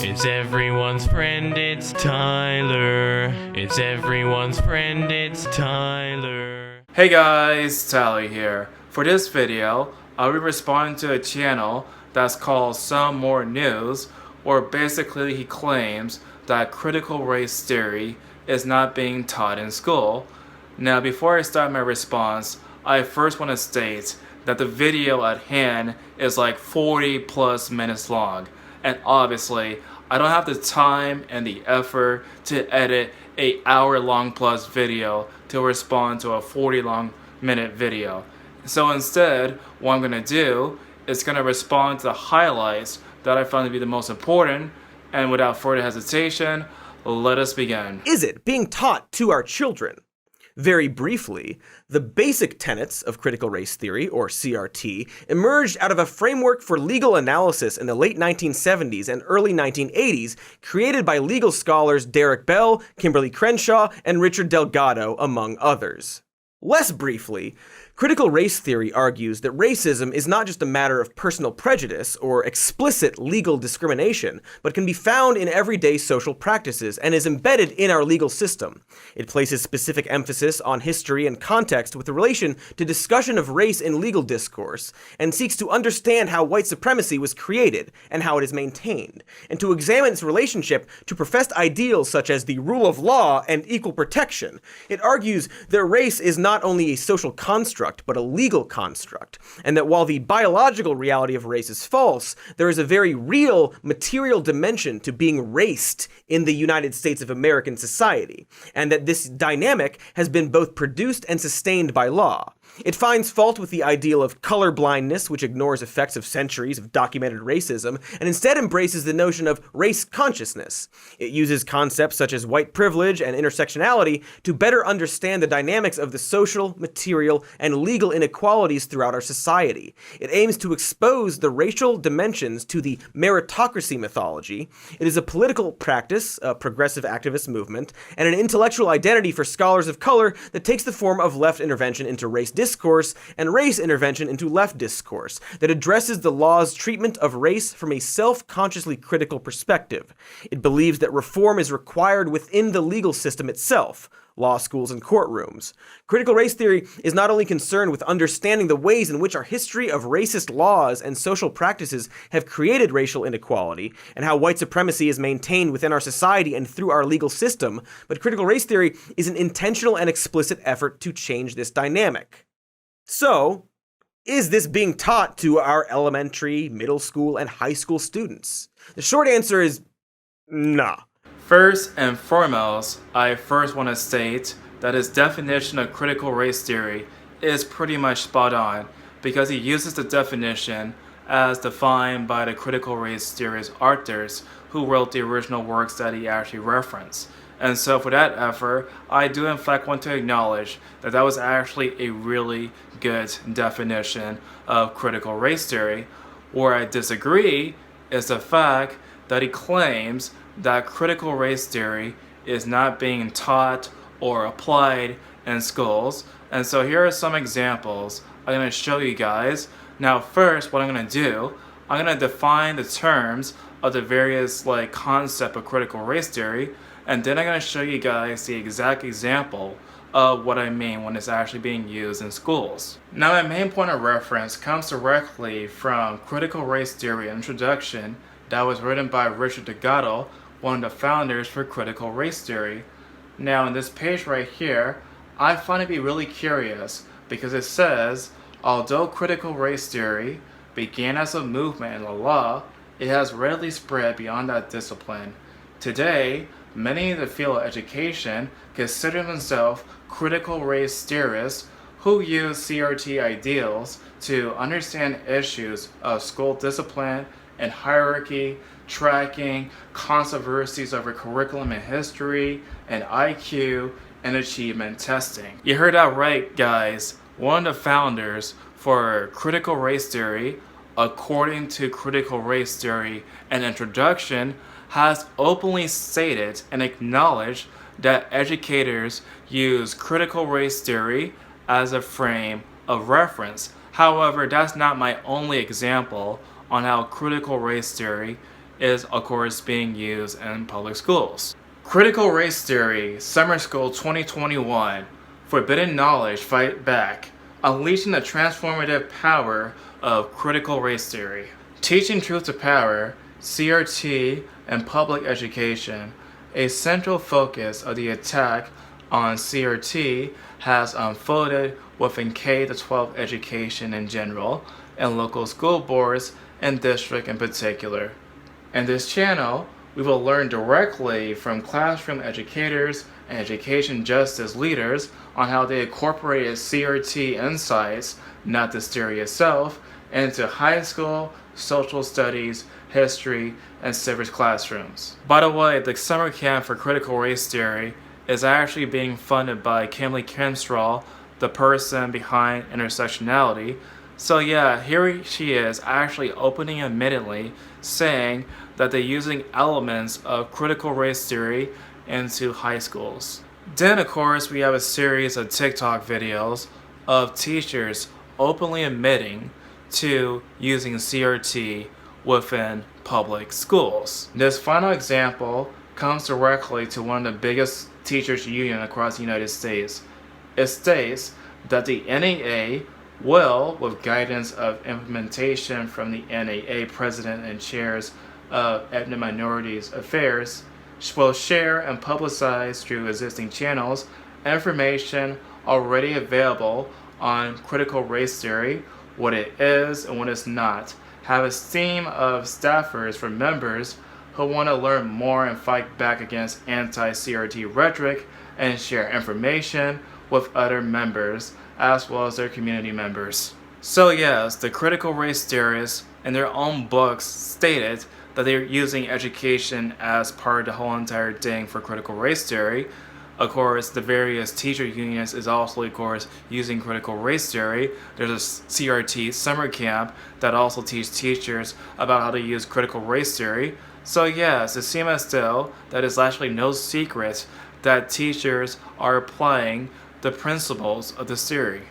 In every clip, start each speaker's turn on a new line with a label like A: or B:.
A: It's everyone's friend, it's Tyler. It's everyone's friend, it's Tyler.
B: Hey guys, Tyler here. For this video, I'll be responding to a channel that's called Somemorenews, where basically he claims that critical race theory is not being taught in school. Now, before I start my response, I first want to state that the video at hand is like 40 plus minutes long, and obviously I don't have the time and the effort to edit a hour-long plus video to respond to a 40-minute video. So instead, what I'm going to do is going to respond to the highlights that I found to be the most important, and without further hesitation, let us begin.
C: Is it being taught to our children? Very briefly, the basic tenets of critical race theory, or CRT, emerged out of a framework for legal analysis in the late 1970s and early 1980s, created by legal scholars Derek Bell, Kimberly Crenshaw, and Richard Delgado, among others. Less briefly, critical race theory argues that racism is not just a matter of personal prejudice or explicit legal discrimination, but can be found in everyday social practices and is embedded in our legal system. It places specific emphasis on history and context with relation to discussion of race in legal discourse, and seeks to understand how white supremacy was created and how it is maintained, and to examine its relationship to professed ideals such as the rule of law and equal protection. It argues that race is not only a social construct, but a legal construct, and that while the biological reality of race is false, there is a very real material dimension to being raced in the United States of American society, and that this dynamic has been both produced and sustained by law. It finds fault with the ideal of color blindness, which ignores effects of centuries of documented racism, and instead embraces the notion of race consciousness. It uses concepts such as white privilege and intersectionality to better understand the dynamics of the social, material, and legal inequalities throughout our society. It aims to expose the racial dimensions to the meritocracy mythology. It is a political practice, a progressive activist movement, and an intellectual identity for scholars of color that takes the form of left intervention into race discourse and race intervention into left discourse that addresses the law's treatment of race from a self-consciously critical perspective. It believes that reform is required within the legal system itself, law schools and courtrooms. Critical race theory is not only concerned with understanding the ways in which our history of racist laws and social practices have created racial inequality, and how white supremacy is maintained within our society and through our legal system, but critical race theory is an intentional and explicit effort to change this dynamic. So, is this being taught to our elementary, middle school, and high school students? The short answer is nah.
B: First and foremost, I first want to state that his definition of critical race theory is pretty much spot on, because he uses the definition as defined by the critical race theory's authors who wrote the original works that he actually referenced. And so for that effort, I do in fact want to acknowledge that that was actually a really good definition of critical race theory. Where I disagree is the fact that he claims that critical race theory is not being taught or applied in schools. And so here are some examples I'm going to show you guys. Now first, what I'm going to do, I'm going to define the terms of the various concept of critical race theory, and then I'm going to show you guys the exact example of what I mean when it's actually being used in schools. Now my main point of reference comes directly from Critical Race Theory An Introduction that was written by Richard Delgado, one of the founders for critical race theory. Now in this page right here, I find it to be really curious because it says, although critical race theory began as a movement in the law, it has readily spread beyond that discipline. Today, many in the field of education consider themselves critical race theorists who use CRT ideals to understand issues of school discipline and hierarchy, tracking, controversies over curriculum and history, and IQ and achievement testing. You heard that right, guys. One of the founders for critical race theory, according to Critical Race Theory An Introduction, has openly stated and acknowledged that educators use critical race theory as a frame of reference. However, that's not my only example on how critical race theory is of course being used in public schools. Critical Race Theory Summer School 2021, Forbidden Knowledge Fight Back, Unleashing the Transformative Power of Critical Race Theory. Teaching Truth to Power, CRT and Public Education. A central focus of the attack on CRT has unfolded within K-12 education in general, and local school boards and district in particular. In this channel, we will learn directly from classroom educators and education justice leaders on how they incorporated CRT insights, not the theory itself, into high school, social studies, history, and civics classrooms. By the way, the summer camp for critical race theory is actually being funded by Kimberly Kimstraw, the person behind Intersectionality. So yeah, here she is actually opening admittedly saying that they're using elements of critical race theory into high schools. Then of course we have a series of TikTok videos of teachers openly admitting to using CRT within public schools. This final example comes directly to one of the biggest teachers union across the United States. It states that the NAA will, with guidance of implementation from the NAA President and Chairs of Ethnic Minorities Affairs, will share and publicize through existing channels information already available on critical race theory, what it is and what it's not, have a team of staffers for members who want to learn more and fight back against anti-CRT rhetoric, and share information with other members as well as their community members. So yes, the critical race theorists in their own books stated that they're using education as part of the whole entire thing for critical race theory. Of course, the various teacher unions is also, of course, using critical race theory. There's a CRT Summer Camp that also teaches teachers about how to use critical race theory. So yes, it seems as though that it's actually no secret that teachers are applying the principles of this theory.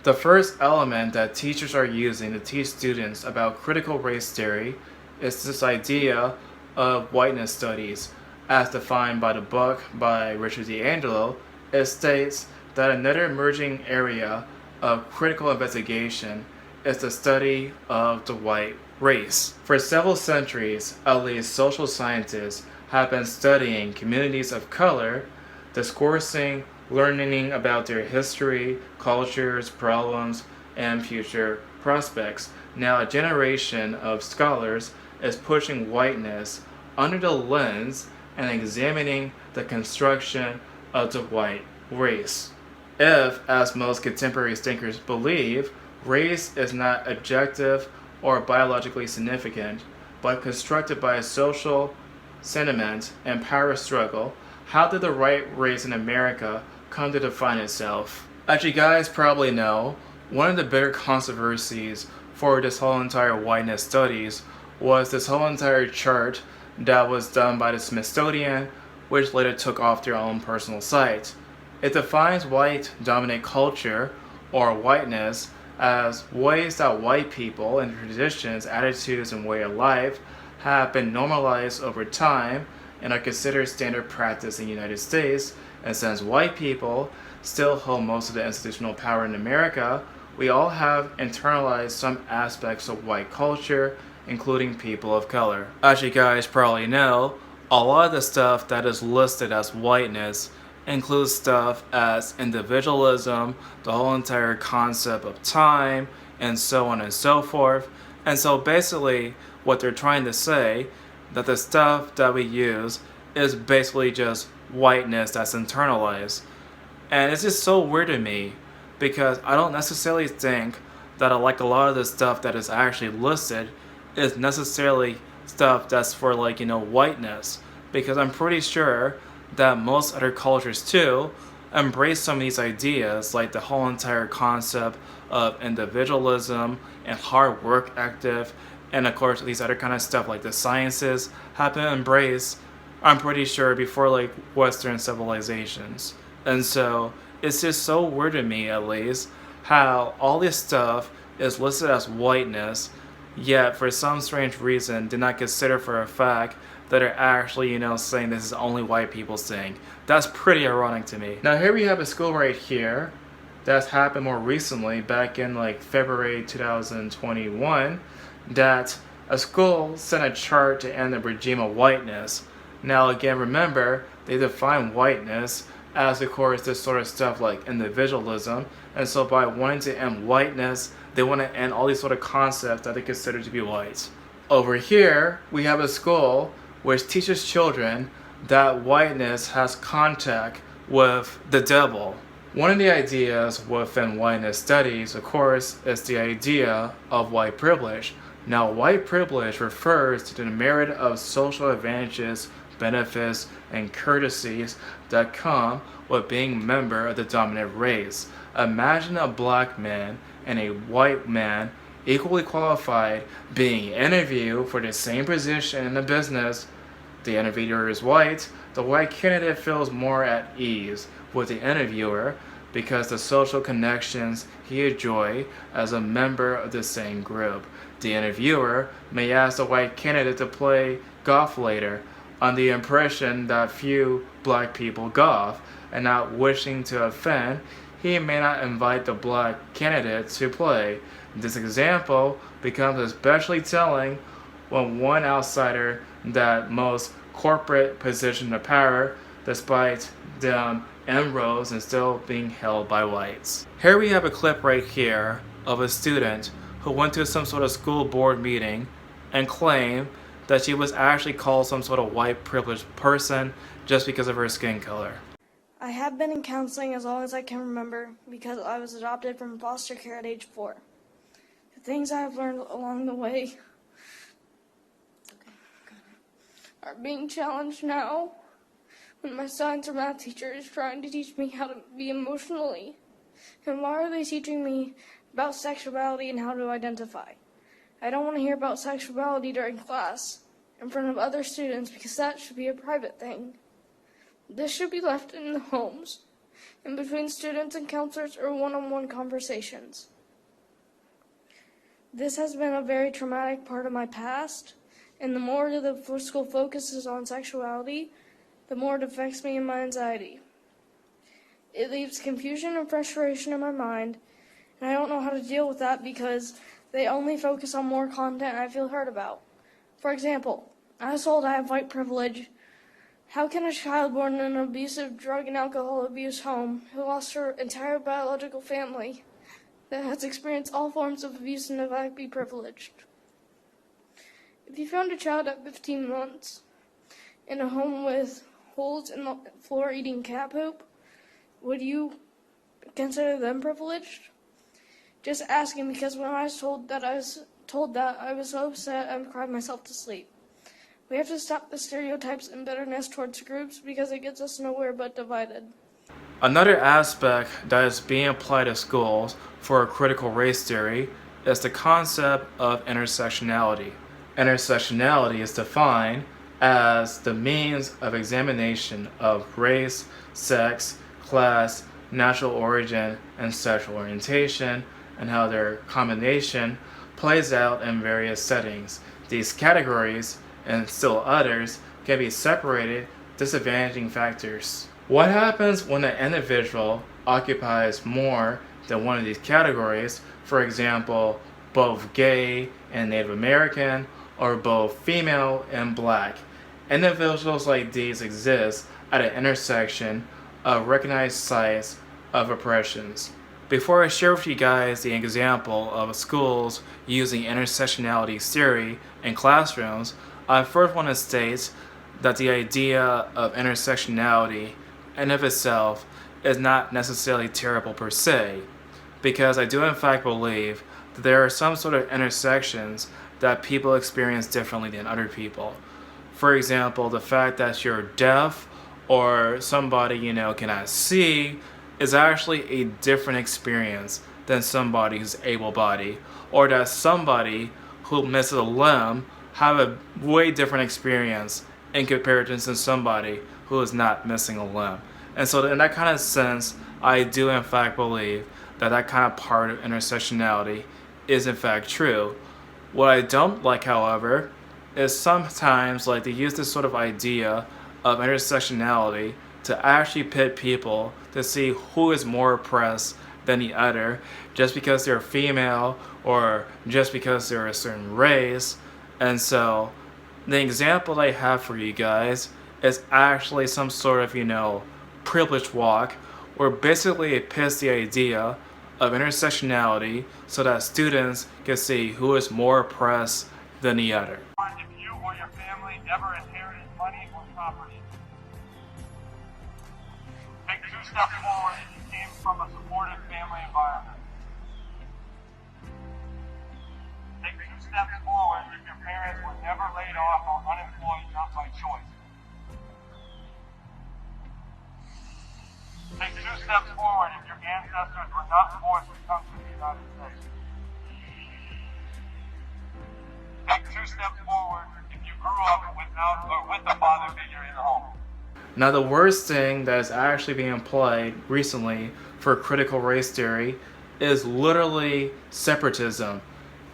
B: The first element that teachers are using to teach students about critical race theory is this idea of whiteness studies. As defined by the book by Richard D'Angelo, it states that another emerging area of critical investigation is the study of the white race. For several centuries, at least, social scientists have been studying communities of color, discoursing, learning about their history, cultures, problems, and future prospects. Now a generation of scholars is pushing whiteness under the lens and examining the construction of the white race. If, as most contemporary thinkers believe, race is not objective or biologically significant, but constructed by a social sentiment and power struggle, how did the white race in America come to define itself? As you guys probably know, one of the bigger controversies for this whole entire whiteness studies was this whole entire chart that was done by the Smithsonian, which later took off their own personal site. It defines white dominant culture or whiteness as ways that white people and traditions, attitudes, and way of life have been normalized over time and are considered standard practice in the United States. And since white people still hold most of the institutional power in America, we all have internalized some aspects of white culture, including people of color. As you guys probably know, a lot of the stuff that is listed as whiteness includes stuff as individualism, the whole entire concept of time, and so on and so forth. And so basically what they're trying to say, that the stuff that we use is basically just whiteness that's internalized. And it's just so weird to me, because I don't necessarily think that like a lot of the stuff that is actually listed is necessarily stuff that's for whiteness, because I'm pretty sure that most other cultures too embrace some of these ideas, like the whole entire concept of individualism and hard work active, and of course these other kind of stuff like the sciences have been embraced, I'm pretty sure, before Western civilizations. And so it's just so weird to me, at least, how all this stuff is listed as whiteness, yet for some strange reason did not consider for a fact that are actually, saying this is only white people's thing. That's pretty ironic to me. Now here we have a school right here that's happened more recently, back in like February 2021, that a school sent a chart to end the regime of whiteness. Now again, remember, they define whiteness as, of course, this sort of stuff like individualism, and so by wanting to end whiteness, they want to end all these sort of concepts that they consider to be white. Over here, we have a school which teaches children that whiteness has contact with the devil. One of the ideas within whiteness studies, of course, is the idea of white privilege. Now, white privilege refers to the merit of social advantages, benefits, and courtesies that come with being a member of the dominant race. Imagine a black man and a white man equally qualified being interviewed for the same position in the business. The interviewer is white. The white candidate feels more at ease with the interviewer because the social connections he enjoys as a member of the same group. The interviewer may ask the white candidate to play golf later, on the impression that few black people golf, and not wishing to offend, he may not invite the black candidate to play. This example becomes especially telling when one outsider that most corporate position of power, despite them inroads and still being held by whites. Here we have a clip right here of a student who went to some sort of school board meeting and claimed that she was actually called some sort of white privileged person just because of her skin color.
D: I have been in counseling as long as I can remember because I was adopted from foster care at age 4. The things I have learned along the way are being challenged now when my science or math teacher is trying to teach me how to be emotionally. And why are they teaching me about sexuality and how to identify? I don't want to hear about sexuality during class in front of other students because that should be a private thing. This should be left in the homes and between students and counselors or one-on-one conversations. This has been a very traumatic part of my past, and the more the school focuses on sexuality, the more it affects me and my anxiety. It leaves confusion and frustration in my mind, and I don't know how to deal with that because they only focus on more content I feel hurt about. For example, I was told I have white privilege. How can a child born in an abusive drug and alcohol abuse home who lost her entire biological family that has experienced all forms of abuse and neglect be privileged? If you found a child at 15 months in a home with holes in the floor eating cat poop, would you consider them privileged? Just asking because when I was told that, I was so upset I cried myself to sleep. We have to stop the stereotypes and bitterness towards groups because it gets us nowhere but divided.
B: Another aspect that is being applied to schools for critical race theory is the concept of intersectionality. Intersectionality is defined as the means of examination of race, sex, class, natural origin, and sexual orientation, and how their combination plays out in various settings. These categories, and still others, can be separated disadvantaging factors. What happens when an individual occupies more than one of these categories, for example, both gay and Native American, or both female and black? Individuals like these exist at an intersection of recognized sites of oppressions. Before I share with you guys the example of schools using intersectionality theory in classrooms, I first want to state that the idea of intersectionality in of itself is not necessarily terrible per se, because I do in fact believe that there are some sort of intersections that people experience differently than other people. For example, the fact that you're deaf or somebody cannot see is actually a different experience than somebody who's able-bodied, or that somebody who misses a limb have a way different experience in comparison to somebody who is not missing a limb. And so in that kind of sense, I do in fact believe that that kind of part of intersectionality is in fact true. What I don't like, however, is sometimes like they use this sort of idea of intersectionality to actually pit people to see who is more oppressed than the other just because they're female or just because they're a certain race. And so the example I have for you guys is actually some sort of, privilege walk where basically it pits the idea of intersectionality so that students can see who is more oppressed than the other.
E: If you or your family ever inherited money or property, take 2 steps forward if you came from a supportive family environment. Take 2 steps forward if your parents were never laid off or unemployed not by choice. Take 2 steps forward if your ancestors were not forced to come to the United States. Take 2 steps forward if you grew up without or with a father figure in the home.
B: Now, the worst thing that is actually being applied recently for critical race theory is literally separatism,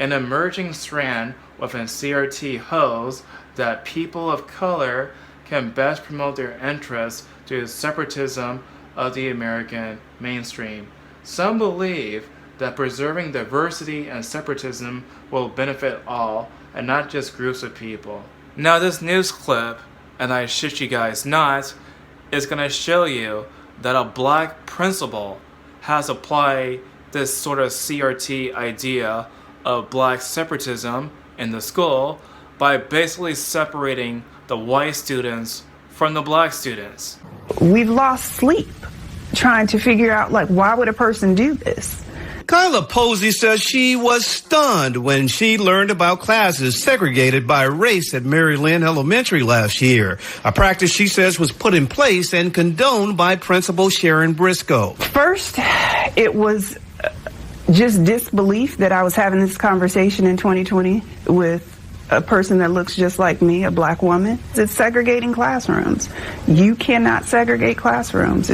B: an emerging strand within CRT holds that people of color can best promote their interests through separatism of the American mainstream. Some believe that preserving diversity and separatism will benefit all and not just groups of people. Now, this news clip, and I shit you guys not, is going to show you that a black principal has applied this sort of CRT idea of black separatism in the school by basically separating the white students from the black students.
F: We've lost sleep trying to figure out, why would a person do this?
G: Kyla Posey says she was stunned when she learned about classes segregated by race at Mary Lynn Elementary last year, a practice she says was put in place and condoned by Principal Sharon Briscoe.
F: First, it was just disbelief that I was having this conversation in 2020 with a person that looks just like me, a black woman. It's segregating classrooms. You cannot segregate classrooms.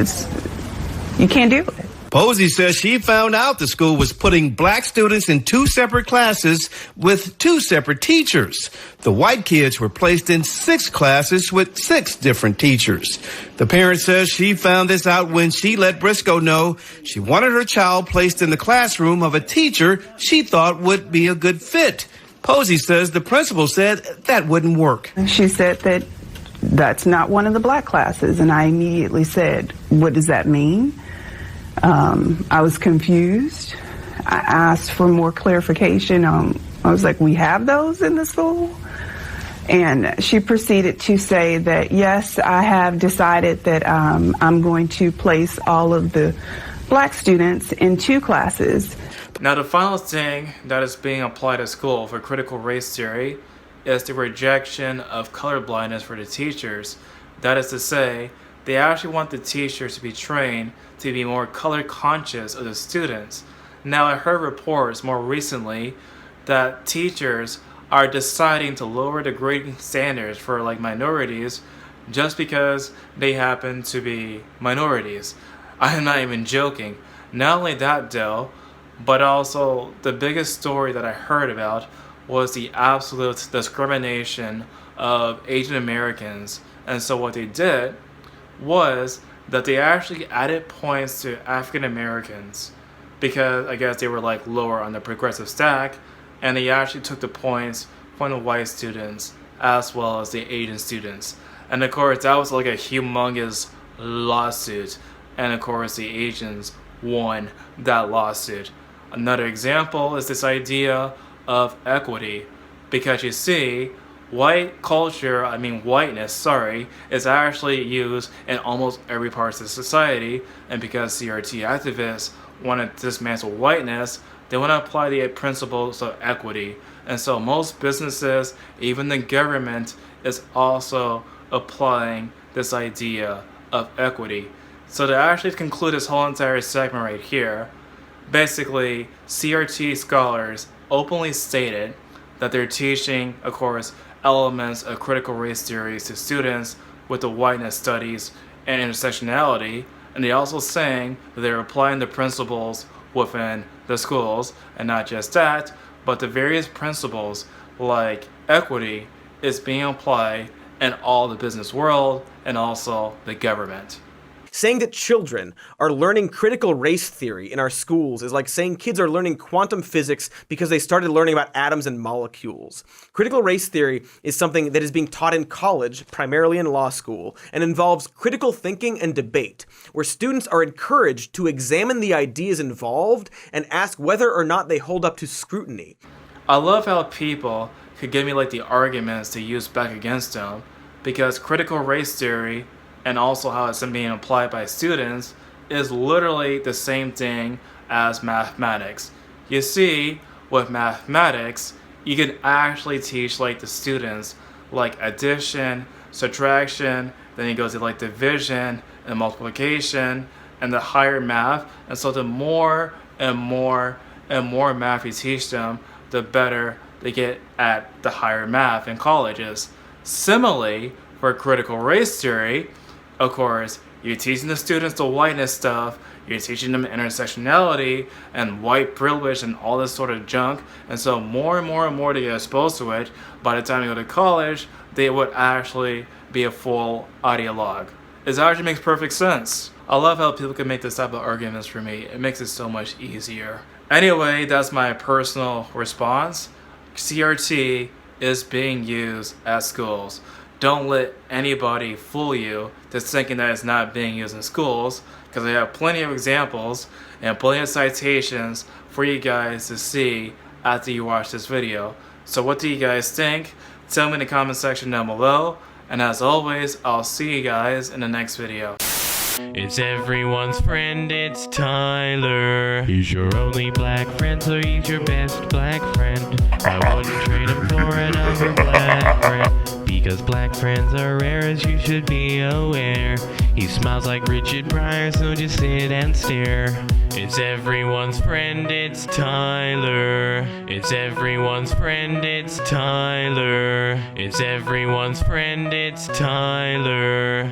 F: You can't do it.
G: Posey says she found out the school was putting black students in 2 separate classes with 2 separate teachers. The white kids were placed in 6 classes with 6 different teachers. The parent says she found this out when she let Briscoe know she wanted her child placed in the classroom of a teacher she thought would be a good fit. Posey says the principal said that wouldn't work.
F: She said that that's not one of the black classes, and I immediately said, what does that mean? I was confused. I asked for more clarification. I was like, we have those in the school? And she proceeded to say that, yes, I have decided that I'm going to place all of the black students in 2 classes.
B: Now, the final thing that is being applied at school for critical race theory is the rejection of colorblindness for the teachers. That is to say, they actually want the teachers to be trained to be more color conscious of the students. Now, I heard reports more recently that teachers are deciding to lower the grading standards for minorities just because they happen to be minorities. I am not even joking. Not only that though, but also the biggest story that I heard about was the absolute discrimination of Asian Americans. And so what they did was that they actually added points to African Americans because I guess they were lower on the progressive stack, and they actually took the points from the white students as well as the Asian students. And of course that was a humongous lawsuit, and of course the Asians won that lawsuit. Another example is this idea of equity, because you see, whiteness, is actually used in almost every part of the society, and because CRT activists want to dismantle whiteness, they want to apply the principles of equity. And so most businesses, even the government, is also applying this idea of equity. So to actually conclude this whole entire segment right here, basically CRT scholars openly stated that they're teaching, of course, elements of critical race theories to students with the whiteness studies and intersectionality, and they're also saying that they're applying the principles within the schools, and not just that, but the various principles like equity is being applied in all the business world and also the government.
C: Saying that children are learning critical race theory in our schools is like saying kids are learning quantum physics because they started learning about atoms and molecules. Critical race theory is something that is being taught in college, primarily in law school, and involves critical thinking and debate, where students are encouraged to examine the ideas involved and ask whether or not they hold up to scrutiny.
B: I love how people could give me like the arguments to use back against them, because critical race theory and also how it's being applied by students is literally the same thing as mathematics. You see, with mathematics, you can actually teach like the students like addition, subtraction, then you go to like division and multiplication and the higher math. And so the more and more and more math you teach them, the better they get at the higher math in colleges. Similarly, for critical race theory, of course, you're teaching the students the whiteness stuff, you're teaching them intersectionality and white privilege and all this sort of junk, and so more and more and more they get exposed to it. By the time you go to college, they would actually be a full ideologue. It actually makes perfect sense. I love how people can make this type of arguments for me. It makes it so much easier. Anyway, that's my personal response. CRT is being used at schools. Don't let anybody fool you to thinking that it's not being used in schools, because I have plenty of examples and plenty of citations for you guys to see after you watch this video. So what do you guys think? Tell me in the comment section down below, and as always, I'll see you guys in the next video.
A: It's everyone's friend, it's Tyler. He's your only black friend, so he's your best black friend. I wouldn't trade him for another black friend, because black friends are rare, as you should be aware. He smiles like Richard Pryor, so just sit and stare. It's everyone's friend, it's Tyler. It's everyone's friend, it's Tyler. It's everyone's friend, it's Tyler.